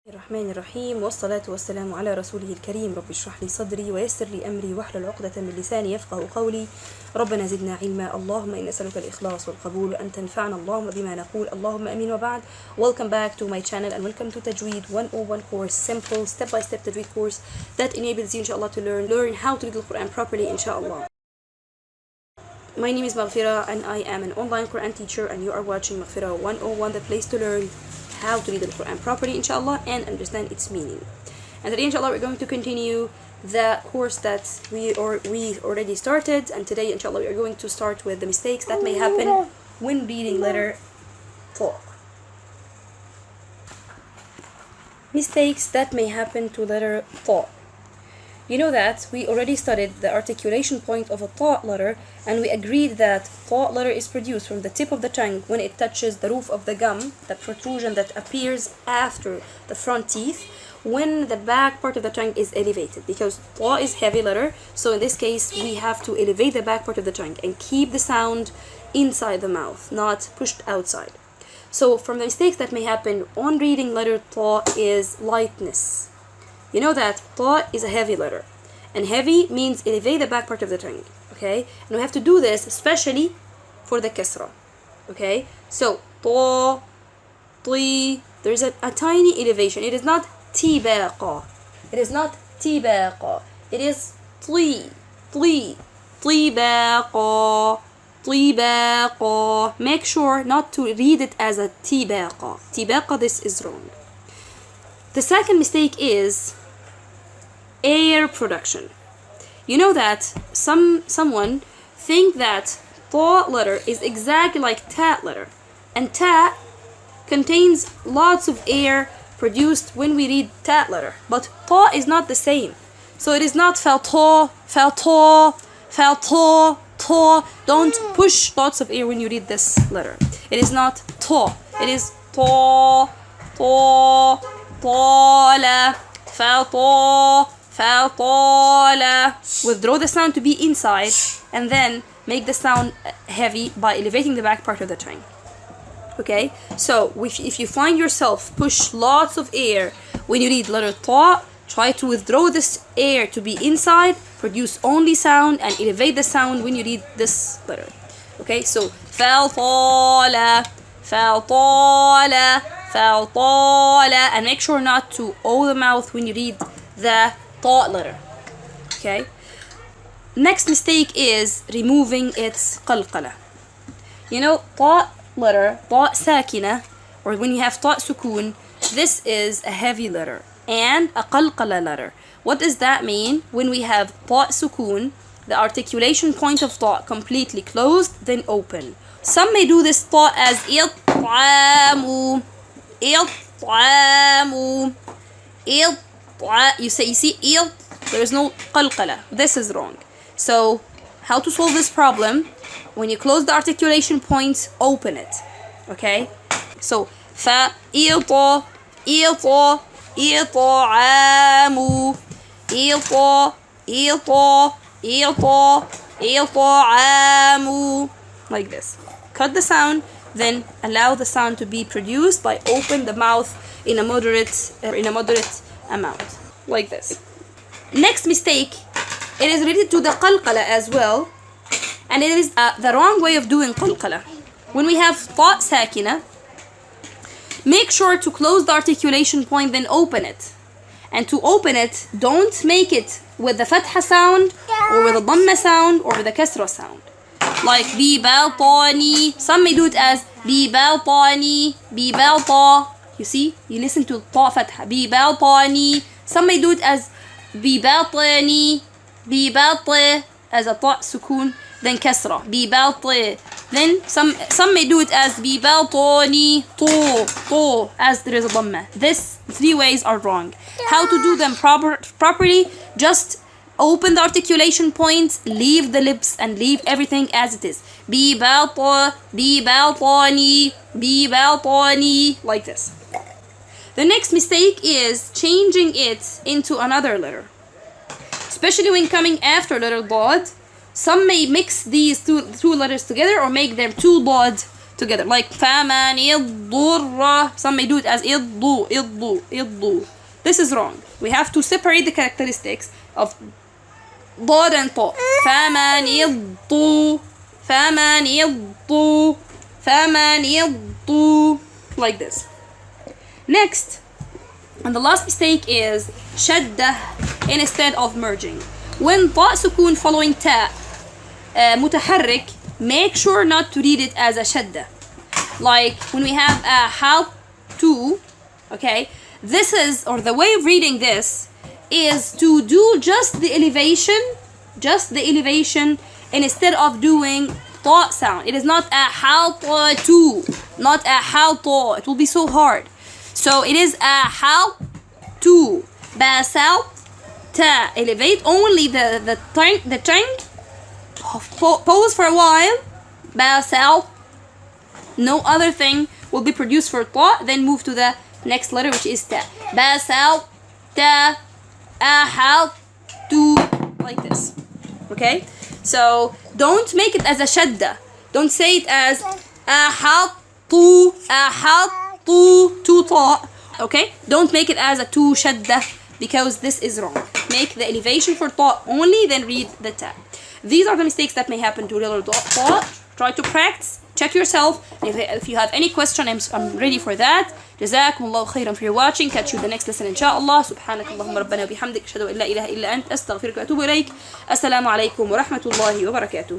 الرحمن الرحيم والصلاة والسلام على رسوله الكريم. رب اشرح لي صدري ويسر لي أمري واحلل عقدة من لساني يفقه قولي. ربنا زدنا علما. اللهم إني أسألك الإخلاص والقبول وأن تنفعنا اللهم بما نقول. اللهم أمين وبعد. Welcome back to my channel and welcome to Tajweed 101 course, simple step-by-step Tajweed course that enables you inshallah to learn how to read the Quran properly inshallah. My name is Maghfira and I am an online Quran teacher, and you are watching Maghfira 101, the place to learn how to read the Quran properly inshallah and understand its meaning. And today inshallah we're going to continue the course that we already started, and today inshallah we are going to start with the mistakes that may happen when reading letter Ta. Mistakes that may happen to letter Ta. You know that we already studied the articulation point of a Ta letter, and we agreed that Ta letter is produced from the tip of the tongue when it touches the roof of the gum, the protrusion that appears after the front teeth, when the back part of the tongue is elevated, because Ta is heavy letter, so in this case we have to elevate the back part of the tongue and keep the sound inside the mouth, not pushed outside. So from the mistakes that may happen on reading letter Ta is lightness. You know that Ta is a heavy letter, and heavy means elevate the back part of the tongue, okay? And we have to do this especially for the kasra, okay? So Ta, Ti, there's a tiny elevation. It is not Tibaqa. It is not Tibaqa. It is Ti, Tibaqa, Tibaqa. Make sure not to read it as a Tibaqa. Tibaqa, this is wrong. The second mistake is air production. You know that someone think that Ta letter is exactly like Ta letter, and Ta contains lots of air produced when we read Ta letter, but Ta is not the same. So it is not fa ta, fa ta, fa ta, ta. Don't push lots of air when you read this letter. It is not Ta. It is ta, ta, طال فطا فطال. Withdraw the sound to be inside and then make the sound heavy by elevating the back part of the tongue. Okay, so if you find yourself push lots of air when you read letter Ta, try to withdraw this air to be inside, produce only sound, and elevate the sound when you read this letter. Okay, so فطال فطال فطال, and make sure not to owe the mouth when you read the Ta letter. Okay. Next mistake is removing its qalqala. You know, Ta letter, Ta sakina, or when you have Ta sukun, this is a heavy letter and a qalqala letter. What does that mean? When we have Ta sukun, the articulation point of Ta completely closed, then open. Some may do this Ta as it'amu. You see there is no qalqala. This is wrong. So how to solve this problem? When you close the articulation point, open it. Okay, so fa ita ita ita'amu ita ita ita ita'amu, like this. Cut the sound, then allow the sound to be produced by open the mouth in a moderate amount, like this. Next mistake, it is related to the qalqala as well, and it is the wrong way of doing qalqala. When we have Ta sakina, make sure to close the articulation point, then open it. And to open it, don't make it with the fatha sound or with the dhamma sound or with the kasra sound. Like bibatani. Some may do it as bibatani, bibata. You see, you listen to Ta fatha, bibatani. Some may do it as bibatani, bibata, as a Ta sukun, then kasra, bibata. Then some may do it as bibatani, to, as there is a dhamma. These three ways are wrong. How to do them properly? Just open the articulation points, leave the lips, and leave everything as it is. Bibata, bibatani, bibatani, like this. The next mistake is changing it into another letter, especially when coming after letter Dad. Some may mix these two letters together or make them two Dad together, like فَمَنِ الضُّرَّ. Some may do it as إِضُّ إِضُّ إِضُّ. This is wrong. We have to separate the characteristics of ضاد and طاء. فَمَنِ الضُّ فَمَنِ الضُّ فَمَنِ الضُّ, like this. Next, and the last mistake is شدة instead of merging. When طاء سكون following تاء متحرك, make sure not to read it as a شدة. Like when we have a how to, okay, this is, or the way of reading this is to do just the elevation instead of doing طاء sound. It is not a how to, not a how طاء. It will be so hard. So it is a how to. باساو تا. Elevate only the tongue. Pause for a while. باساو. No other thing will be produced for طاء. Then move to the next letter, which is تا. باساو تا. أحاو to, like this. Okay? So don't make it as a shadda. Don't say it as أحطو to طاء. Okay? Don't make it as a to shadda, because this is wrong. Make the elevation for طاء only, then read the ta. These are the mistakes that may happen to real طاء. Try to practice. Check yourself. If you have any question, I'm ready for that. جزاكم الله خيرا for your watching. Catch you the next lesson إن شاء الله. سبحانك اللهم ربنا وبحمدك أشهد أن لا إله إلا أنت أستغفرك وأتوب إليك. السلام عليكم ورحمة الله وبركاته.